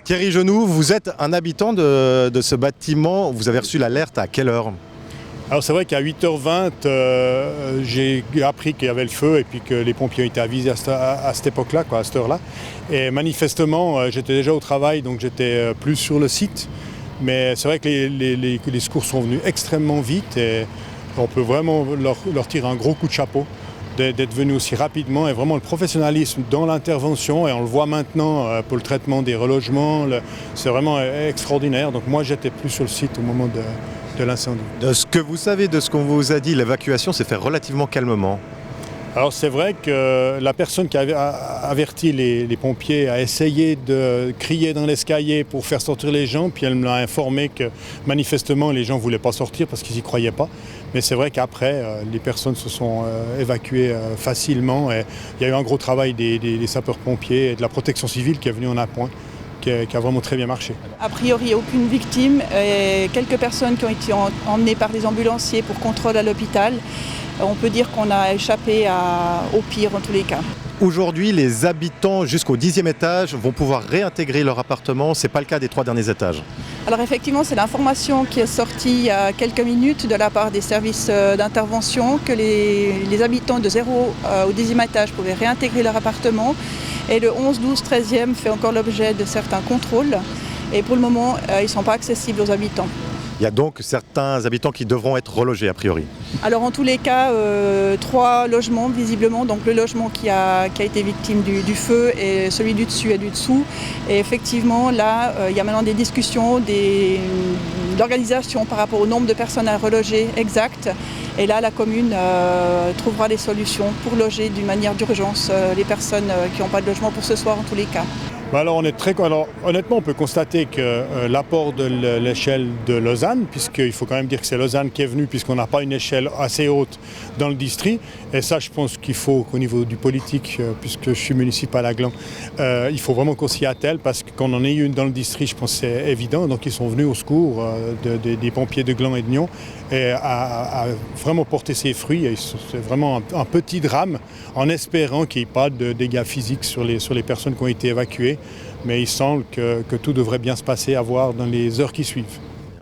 Thierry Genoux, vous êtes un habitant de ce bâtiment. Vous avez reçu l'alerte à quelle heure? Alors c'est vrai qu'à 8h20, j'ai appris qu'il y avait le feu et puis que les pompiers ont été avisés à cette époque-là, à cette heure-là. Et manifestement, j'étais déjà au travail, donc j'étais plus sur le site. Mais c'est vrai que les secours sont venus extrêmement vite et on peut vraiment leur tirer un gros coup de chapeau d'être venus aussi rapidement, et vraiment le professionnalisme dans l'intervention, et on le voit maintenant pour le traitement des relogements, c'est vraiment extraordinaire. Donc moi j'étais plus sur le site au moment de l'incendie. De ce que vous savez, de ce qu'on vous a dit, l'évacuation s'est faite relativement calmement. Alors c'est vrai que la personne qui avait averti les pompiers a essayé de crier dans l'escalier pour faire sortir les gens, puis elle m'a informé que manifestement les gens ne voulaient pas sortir parce qu'ils n'y croyaient pas. Mais c'est vrai qu'après, les personnes se sont évacuées facilement, et il y a eu un gros travail des sapeurs-pompiers et de la protection civile qui est venue en appoint, qui a vraiment très bien marché. A priori, aucune victime et quelques personnes qui ont été emmenées par des ambulanciers pour contrôle à l'hôpital. On peut dire qu'on a échappé au pire en tous les cas. Aujourd'hui, les habitants jusqu'au 10e étage vont pouvoir réintégrer leur appartement. Ce n'est pas le cas des 3 derniers étages. Alors effectivement, c'est l'information qui est sortie il y a quelques minutes de la part des services d'intervention que les habitants de 0 au 10e étage pouvaient réintégrer leur appartement. Et le 11, 12, 13e fait encore l'objet de certains contrôles. Et pour le moment, ils ne sont pas accessibles aux habitants. Il y a donc certains habitants qui devront être relogés a priori. Alors en tous les cas, 3 logements visiblement, donc le logement qui a été victime du feu et celui du dessus et du dessous. Et effectivement là, il y a maintenant des discussions d'organisation par rapport au nombre de personnes à reloger exact. Et là, la commune trouvera des solutions pour loger d'une manière d'urgence les personnes qui n'ont pas de logement pour ce soir en tous les cas. Alors, honnêtement, on peut constater que l'apport de l'échelle de Lausanne, puisqu'il faut quand même dire que c'est Lausanne qui est venue, puisqu'on n'a pas une échelle assez haute dans le district. Et ça, je pense qu'il faut qu'au niveau du politique, puisque je suis municipal à Gland, il faut vraiment qu'on s'y attelle, parce qu'on en ait une dans le district, je pense que c'est évident. Donc ils sont venus au secours des pompiers de Gland et de Nyon, et à vraiment porter ses fruits. C'est vraiment un petit drame, en espérant qu'il n'y ait pas de dégâts physiques sur les personnes qui ont été évacuées. Mais il semble que tout devrait bien se passer à voir dans les heures qui suivent.